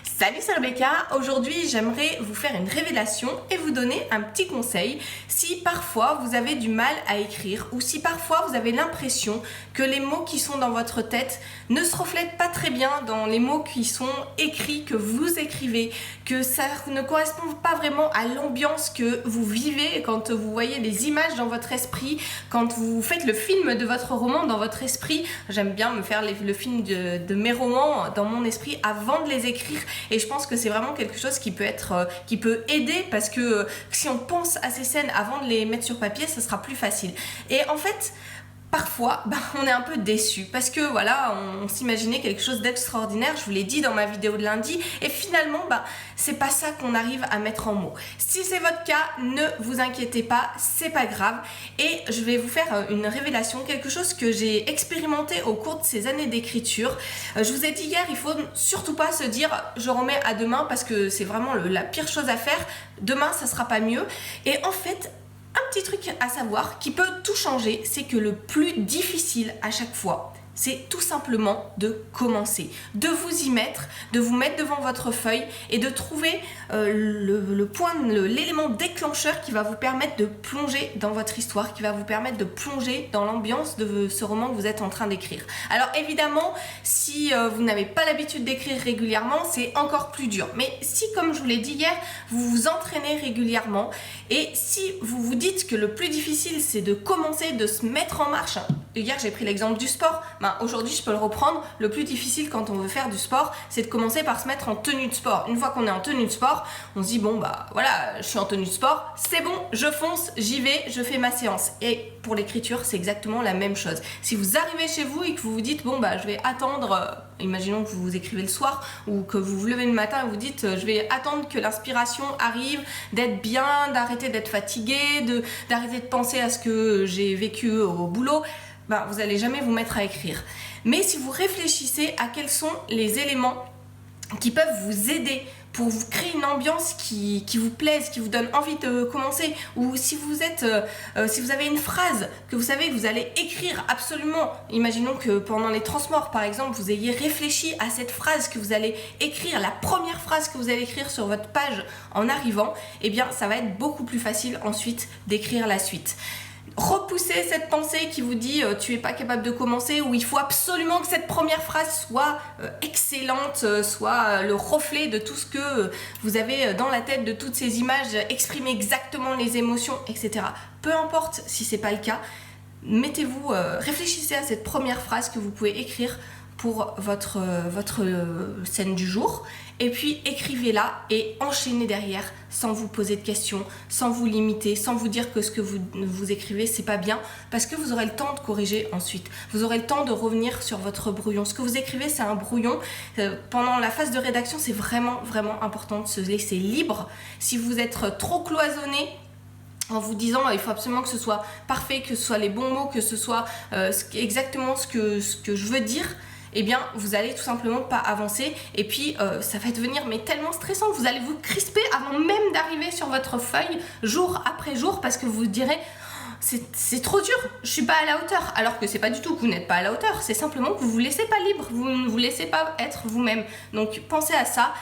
Salut, c'est Rebecca. Aujourd'hui, j'aimerais vous faire une révélation et vous donner un petit conseil. Si parfois vous avez du mal à écrire ou si parfois vous avez l'impression que les mots qui sont dans votre tête ne se reflètent pas très bien dans les mots qui sont écrits, que vous écrivez, que ça ne correspond pas vraiment à l'ambiance que vous vivez quand vous voyez des images dans votre esprit, quand vous faites le film de votre roman dans votre esprit. J'aime bien me faire le film de mes romans dans mon esprit avant de les écrire. Et je pense que c'est vraiment quelque chose qui peut aider parce que si on pense à ces scènes avant de les mettre sur papier, ça sera plus facile. Et en fait, parfois, on est un peu déçu parce que voilà, on s'imaginait quelque chose d'extraordinaire, je vous l'ai dit dans ma vidéo de lundi, et finalement, c'est pas ça qu'on arrive à mettre en mots. Si c'est votre cas, ne vous inquiétez pas, c'est pas grave, et je vais vous faire une révélation, quelque chose que j'ai expérimenté au cours de ces années d'écriture. Je vous ai dit hier, il faut surtout pas se dire je remets à demain parce que c'est vraiment la pire chose à faire. Demain, ça sera pas mieux. Et en fait, un petit truc à savoir qui peut tout changer, c'est que le plus difficile à chaque fois, c'est tout simplement de commencer, de vous y mettre, de vous mettre devant votre feuille et de trouver l'élément déclencheur qui va vous permettre de plonger dans votre histoire, qui va vous permettre de plonger dans l'ambiance de ce roman que vous êtes en train d'écrire. Alors évidemment, si vous n'avez pas l'habitude d'écrire régulièrement, c'est encore plus dur. Mais si, comme je vous l'ai dit hier, vous vous entraînez régulièrement et si vous vous dites que le plus difficile, c'est de commencer, de se mettre en marche. Hier, j'ai pris l'exemple du sport. Aujourd'hui, je peux le reprendre. Le plus difficile quand on veut faire du sport, c'est de commencer par se mettre en tenue de sport. Une fois qu'on est en tenue de sport, on se dit bon voilà, je suis en tenue de sport, c'est bon, je fonce, j'y vais, je fais ma séance. Et pour l'écriture, c'est exactement la même chose. Si vous arrivez chez vous et que vous vous dites bon je vais attendre, imaginons que vous écrivez le soir ou que vous vous levez le matin et vous dites je vais attendre que l'inspiration arrive, d'être bien, d'arrêter d'être fatigué, d'arrêter de penser à ce que j'ai vécu au boulot. Vous n'allez jamais vous mettre à écrire. Mais si vous réfléchissez à quels sont les éléments qui peuvent vous aider pour vous créer une ambiance qui vous plaise, qui vous donne envie de commencer, ou si vous avez une phrase que vous savez que vous allez écrire absolument, imaginons que pendant les transports par exemple, vous ayez réfléchi à cette phrase que vous allez écrire, la première phrase que vous allez écrire sur votre page en arrivant, eh bien ça va être beaucoup plus facile ensuite d'écrire la suite. Repoussez cette pensée qui vous dit tu es pas capable de commencer, ou il faut absolument que cette première phrase soit excellente, soit le reflet de tout ce que vous avez dans la tête, de toutes ces images, exprimer exactement les émotions, etc. Peu importe si c'est pas le cas, réfléchissez à cette première phrase que vous pouvez écrire pour votre scène du jour, et puis écrivez-la et enchaînez derrière sans vous poser de questions, sans vous limiter, sans vous dire que ce que vous écrivez c'est pas bien, parce que vous aurez le temps de corriger ensuite, vous aurez le temps de revenir sur votre brouillon. Ce que vous écrivez c'est un brouillon, pendant la phase de rédaction c'est vraiment important de se laisser libre. Si vous êtes trop cloisonné en vous disant il faut absolument que ce soit parfait, que ce soit les bons mots, que ce soit exactement ce que je veux dire, eh bien vous allez tout simplement pas avancer, et puis ça va devenir tellement stressant, vous allez vous crisper avant même d'arriver sur votre feuille jour après jour, parce que vous direz c'est trop dur, je suis pas à la hauteur, alors que c'est pas du tout que vous n'êtes pas à la hauteur, c'est simplement que vous vous laissez pas libre, vous ne vous laissez pas être vous-même. Donc pensez à ça,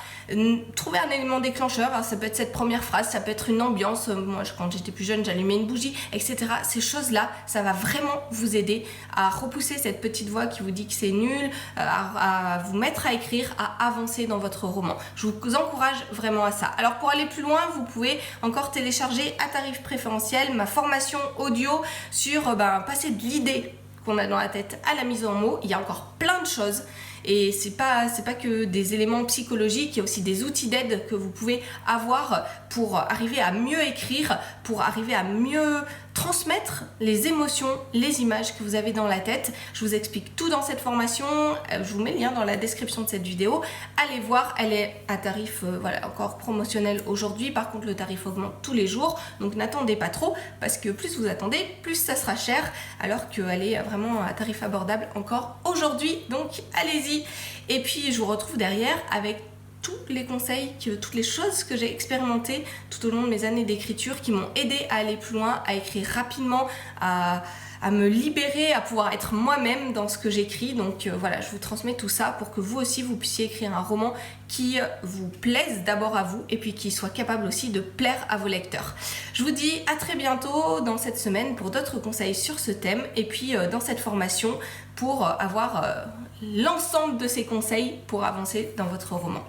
trouvez un élément déclencheur, ça peut être cette première phrase, ça peut être une ambiance, moi quand j'étais plus jeune j'allumais une bougie, etc. Ces choses-là, ça va vraiment vous aider à repousser cette petite voix qui vous dit que c'est nul, à vous mettre à écrire, à avancer dans votre roman. Je vous encourage vraiment à ça. Alors pour aller plus loin, vous pouvez encore télécharger à tarif préférentiel ma formation audio sur passer de l'idée qu'on a dans la tête à la mise en mots. Il y a encore plein de choses. Et c'est pas que des éléments psychologiques, il y a aussi des outils d'aide que vous pouvez avoir pour arriver à mieux écrire, pour arriver à mieux transmettre les émotions, les images que vous avez dans la tête. Je vous explique tout dans cette formation, je vous mets le lien dans la description de cette vidéo. Allez voir, elle est à tarif encore promotionnel aujourd'hui, par contre le tarif augmente tous les jours, donc n'attendez pas trop, parce que plus vous attendez, plus ça sera cher, alors qu'elle est vraiment à tarif abordable encore aujourd'hui, donc allez-y. Et puis je vous retrouve derrière avec tous les conseils, toutes les choses que j'ai expérimentées tout au long de mes années d'écriture qui m'ont aidé à aller plus loin, à écrire rapidement, à à me libérer, à pouvoir être moi-même dans ce que j'écris. Donc voilà, je vous transmets tout ça pour que vous aussi vous puissiez écrire un roman qui vous plaise d'abord à vous et puis qui soit capable aussi de plaire à vos lecteurs. Je vous dis à très bientôt dans cette semaine pour d'autres conseils sur ce thème et puis dans cette formation pour avoir l'ensemble de ces conseils pour avancer dans votre roman.